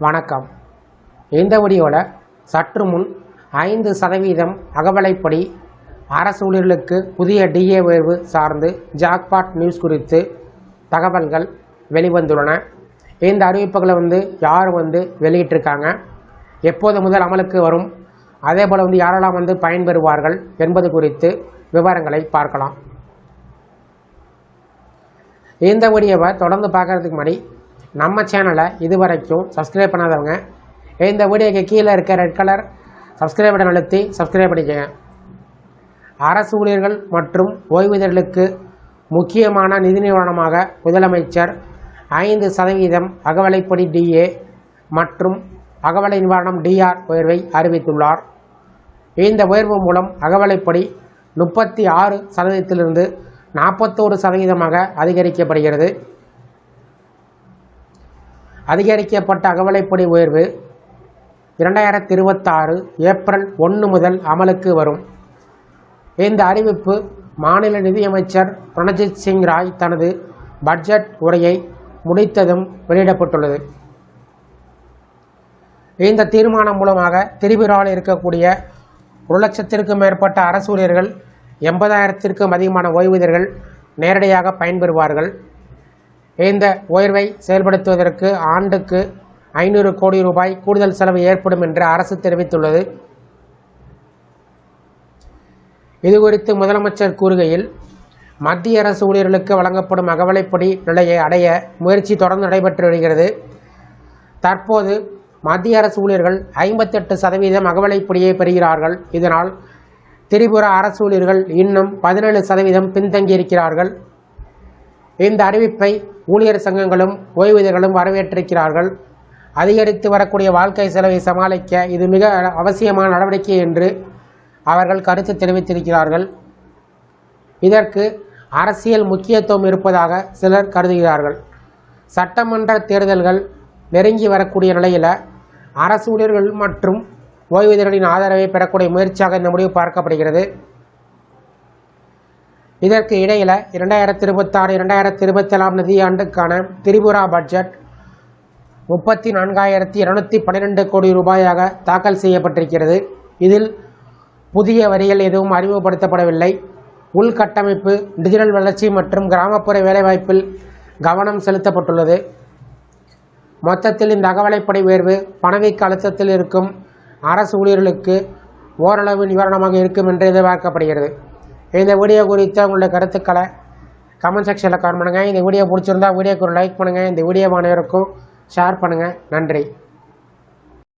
வணக்கம். இந்த வீடியோவில் சற்று முன் 5% அகவிலைப்படி அரசு ஊழியர்களுக்கு புதிய டிஏ உயர்வு சார்ந்து ஜாக்பாட் நியூஸ் குறித்து தகவல்கள் வெளிவந்துள்ளன. இந்த அறிவிப்புகளை யார் வெளியிட்டிருக்காங்க, எப்போது முதல் அமலுக்கு வரும், அதே போல் யாரெல்லாம் பயன்பெறுவார்கள் என்பது குறித்து விவரங்களை பார்க்கலாம். இந்த வீடியோவை தொடர்ந்து பார்க்கறதுக்கு முன்னாடி நம்ம சேனலை இதுவரைக்கும் சப்ஸ்கிரைப் பண்ணாதவங்க இந்த வீடியோக்கு கீழே இருக்க ரெட் கலர் சப்ஸ்கிரைப் பட்டன் அழுத்தி சப்ஸ்கிரைப் பண்ணிக்கங்க. அரசு ஊழியர்கள் மற்றும் ஓய்வூதியர்களுக்கு முக்கியமான நிதி நிறுவனமாக முதலமைச்சர் 5% அகவிலைப்படி டிஏ மற்றும் அகவிலை நிவாரணம் டிஆர் உயர்வை அறிவித்துள்ளார். இந்த உயர்வு மூலம் அகவிலைப்படி 36%லிருந்து 41% அதிகரிக்கப்படுகிறது. அதிகரிக்கப்பட்ட அகவிலைப்படி உயர்வு 2026 ஏப்ரல் 1 முதல் அமலுக்கு வரும். இந்த அறிவிப்பு மாநில நிதியமைச்சர் ரணஜித் சிங் ராய் தனது பட்ஜெட் உரையை முடித்ததும் வெளியிடப்பட்டுள்ளது. இந்த தீர்மானம் மூலமாக திரிபுராவில் இருக்கக்கூடிய 1,00,000க்கும் மேற்பட்ட அரசு ஊழியர்கள், 80,000க்கும் அதிகமான ஓய்வூதியர்கள் நேரடியாக பயன்பெறுவார்கள். இந்த உயர்வை செயல்படுத்துவதற்கு ஆண்டுக்கு 500 கோடி ரூபாய் கூடுதல் செலவு ஏற்படும் என்று அரசு தெரிவித்துள்ளது. இதுகுறித்து முதலமைச்சர் கூறுகையில், மத்திய அரசு ஊழியர்களுக்கு வழங்கப்படும் அகவிலைப்படி நிலையை அடைய முயற்சி தொடர்ந்து நடைபெற்று வருகிறது. தற்போது மத்திய அரசு ஊழியர்கள் 58% அகவிலைப்படியை பெறுகிறார்கள். இதனால் திரிபுரா அரசு ஊழியர்கள் இன்னும் 17% பின்தங்கியிருக்கிறார்கள். இந்த அறிவிப்பை ஊழியர் சங்கங்களும் ஓய்வூதியர்களும் வரவேற்றிருக்கிறார்கள். அதிகரித்து வரக்கூடிய வாழ்க்கை செலவை சமாளிக்க இது மிக அவசியமான நடவடிக்கை என்று அவர்கள் கருத்து தெரிவித்திருக்கிறார்கள். இதற்கு அரசியல் முக்கியத்துவம் இருப்பதாக சிலர் கருதுகிறார்கள். சட்டமன்ற தேர்தல்கள் நெருங்கி வரக்கூடிய நிலையில் அரசு ஊழியர்கள் மற்றும் ஓய்வூதியர்களின் ஆதரவை பெறக்கூடிய முயற்சியாக இந்த முடிவு பார்க்கப்படுகிறது. இதற்கு இடையில் 2026-2027 நிதியாண்டுக்கான திரிபுரா பட்ஜெட் 34,212 கோடி ரூபாயாக தாக்கல் செய்யப்பட்டிருக்கிறது. இதில் புதிய வரிகள் எதுவும் அறிமுகப்படுத்தப்படவில்லை. உள்கட்டமைப்பு, டிஜிட்டல் வளர்ச்சி மற்றும் கிராமப்புற வேலைவாய்ப்பில் கவனம் செலுத்தப்பட்டுள்ளது. மொத்தத்தில் இந்த அகவிலைப்படி உயர்வு பணவீக்க அழுத்தத்தில் இருக்கும் அரசு ஊழியர்களுக்கு ஓரளவு நிவாரணமாக இருக்கும் என்று எதிர்பார்க்கப்படுகிறது. இந்த வீடியோ குறித்த உங்களுடைய கருத்துக்களை கமெண்ட் செக்ஷனில் கமெண்ட் பண்ணுங்கள். இந்த வீடியோ பிடிச்சிருந்தா வீடியோக்கு ஒரு லைக் பண்ணுங்கள். இந்த வீடியோ அனைவருக்கும் ஷேர் பண்ணுங்கள். நன்றி.